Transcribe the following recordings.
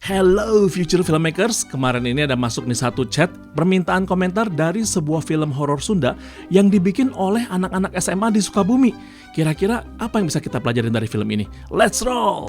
Hello future filmmakers, kemarin ini ada masuk nih satu chat permintaan komentar dari sebuah film horor Sunda yang dibikin oleh anak-anak SMA di Sukabumi. Kira-kira apa yang bisa kita pelajarin dari film ini? Let's roll!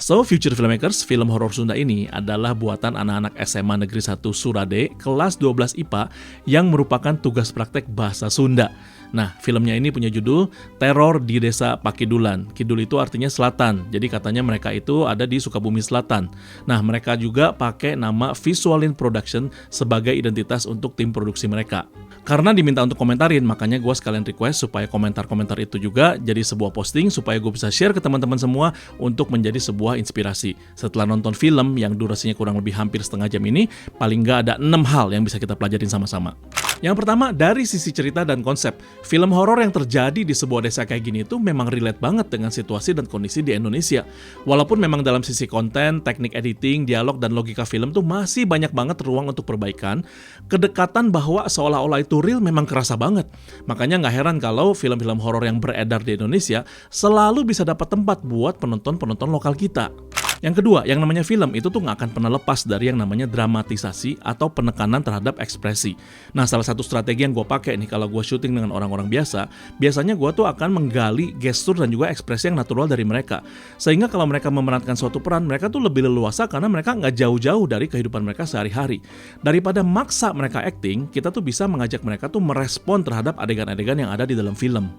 So, future filmmakers, film horor Sunda ini adalah buatan anak-anak SMA Negeri 1 Surade kelas 12 IPA yang merupakan tugas praktek bahasa Sunda. Nah, filmnya ini punya judul Teror di Desa Pakidulan. Kidul itu artinya selatan, jadi katanya mereka itu ada di Sukabumi Selatan. Nah, mereka juga pakai nama Visualin Production sebagai identitas untuk tim produksi mereka. Karena diminta untuk komentarin, makanya gue sekalian request supaya komentar-komentar itu juga jadi sebuah posting supaya gue bisa share ke teman-teman semua untuk menjadi sebuah inspirasi. Setelah nonton film yang durasinya kurang lebih hampir setengah jam ini, paling nggak ada 6 hal yang bisa kita pelajarin sama-sama. Yang pertama, dari sisi cerita dan konsep, film horor yang terjadi di sebuah desa kayak gini itu memang relate banget dengan situasi dan kondisi di Indonesia. Walaupun memang dalam sisi konten, teknik editing, dialog, dan logika film tuh masih banyak banget ruang untuk perbaikan, kedekatan bahwa seolah-olah itu real memang kerasa banget. Makanya nggak heran kalau film-film horor yang beredar di Indonesia selalu bisa dapat tempat buat penonton-penonton lokal kita. Yang kedua, yang namanya film itu tuh nggak akan pernah lepas dari yang namanya dramatisasi atau penekanan terhadap ekspresi. Nah, salah satu strategi yang gue pakai nih kalau gue syuting dengan orang-orang biasa, biasanya gue tuh akan menggali gestur dan juga ekspresi yang natural dari mereka. Sehingga kalau mereka memerankan suatu peran, mereka tuh lebih leluasa karena mereka nggak jauh-jauh dari kehidupan mereka sehari-hari. Daripada maksa mereka acting, kita tuh bisa mengajak mereka tuh merespon terhadap adegan-adegan yang ada di dalam film.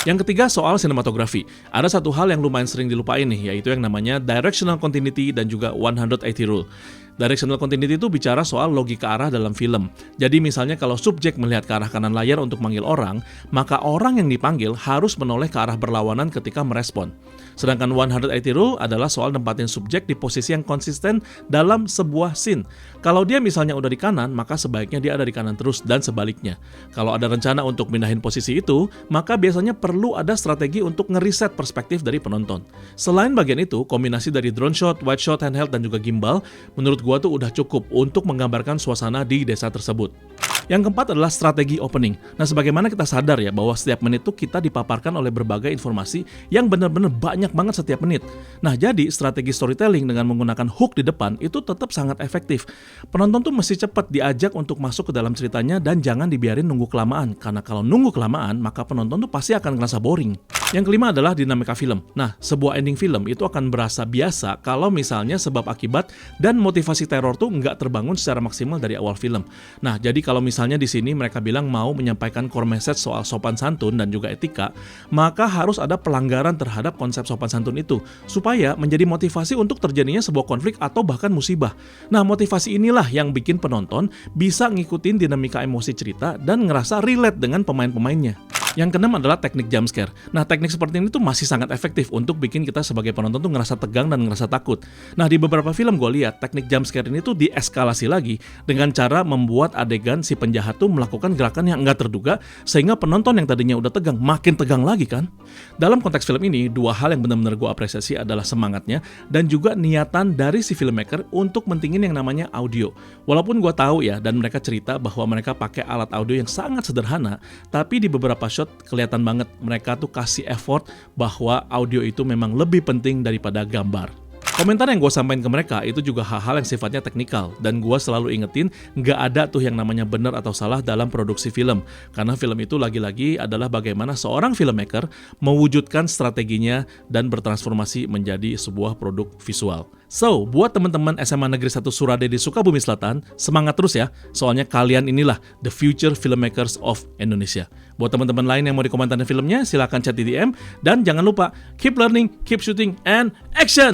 Yang ketiga, soal sinematografi. Ada satu hal yang lumayan sering dilupain nih, yaitu yang namanya directional continuity dan juga 180 rule. Directional continuity itu bicara soal logika arah dalam film. Jadi misalnya kalau subjek melihat ke arah kanan layar untuk manggil orang, maka orang yang dipanggil harus menoleh ke arah berlawanan ketika merespon. Sedangkan 180 rule adalah soal nempatin subjek di posisi yang konsisten dalam sebuah scene. Kalau dia misalnya udah di kanan, maka sebaiknya dia ada di kanan terus dan sebaliknya. Kalau ada rencana untuk pindahin posisi itu, maka biasanya perlu ada strategi untuk ngeriset perspektif dari penonton. Selain bagian itu, kombinasi dari drone shot, wide shot, handheld, dan juga gimbal, menurut gua tuh udah cukup untuk menggambarkan suasana di desa tersebut. Yang keempat adalah strategi opening. Nah, sebagaimana kita sadar ya bahwa setiap menit tuh kita dipaparkan oleh berbagai informasi yang benar-benar banyak banget setiap menit. Nah, jadi strategi storytelling dengan menggunakan hook di depan itu tetap sangat efektif. Penonton tuh mesti cepat diajak untuk masuk ke dalam ceritanya dan jangan dibiarin nunggu kelamaan. Karena kalau nunggu kelamaan, maka penonton tuh pasti akan ngerasa boring. Yang kelima adalah dinamika film. Nah, sebuah ending film itu akan berasa biasa kalau misalnya sebab akibat dan motivasi teror tuh nggak terbangun secara maksimal dari awal film. Nah, jadi kalau misalnya di sini mereka bilang mau menyampaikan core message soal sopan santun dan juga etika, maka harus ada pelanggaran terhadap konsep sopan santun itu, supaya menjadi motivasi untuk terjadinya sebuah konflik atau bahkan musibah. Nah, motivasi inilah yang bikin penonton bisa ngikutin dinamika emosi cerita dan ngerasa relate dengan pemain-pemainnya. Yang keenam adalah teknik jump scare. Nah, teknik seperti ini tuh masih sangat efektif untuk bikin kita sebagai penonton tuh ngerasa tegang dan ngerasa takut. Nah, di beberapa film gue lihat, teknik jump scare ini tuh dieskalasi lagi dengan cara membuat adegan si penjahat tuh melakukan gerakan yang enggak terduga, sehingga penonton yang tadinya udah tegang, makin tegang lagi kan? Dalam konteks film ini, dua hal yang benar-benar gue apresiasi adalah semangatnya dan juga niatan dari si filmmaker untuk mentingin yang namanya audio. Walaupun gue tahu ya, dan mereka cerita bahwa mereka pakai alat audio yang sangat sederhana, tapi di beberapa shot kelihatan banget mereka tuh kasih effort bahwa audio itu memang lebih penting daripada gambar. Komentar yang gue sampaikan ke mereka itu juga hal-hal yang sifatnya teknikal, dan gue selalu ingetin nggak ada tuh yang namanya benar atau salah dalam produksi film, karena film itu lagi-lagi adalah bagaimana seorang filmmaker mewujudkan strateginya dan bertransformasi menjadi sebuah produk visual. So, buat teman-teman SMA Negeri 1 Surade di Sukabumi Selatan, semangat terus ya, soalnya kalian inilah the future filmmakers of Indonesia. Buat teman-teman lain yang mau dikomentarin filmnya, silakan chat di DM, dan jangan lupa keep learning, keep shooting, and action!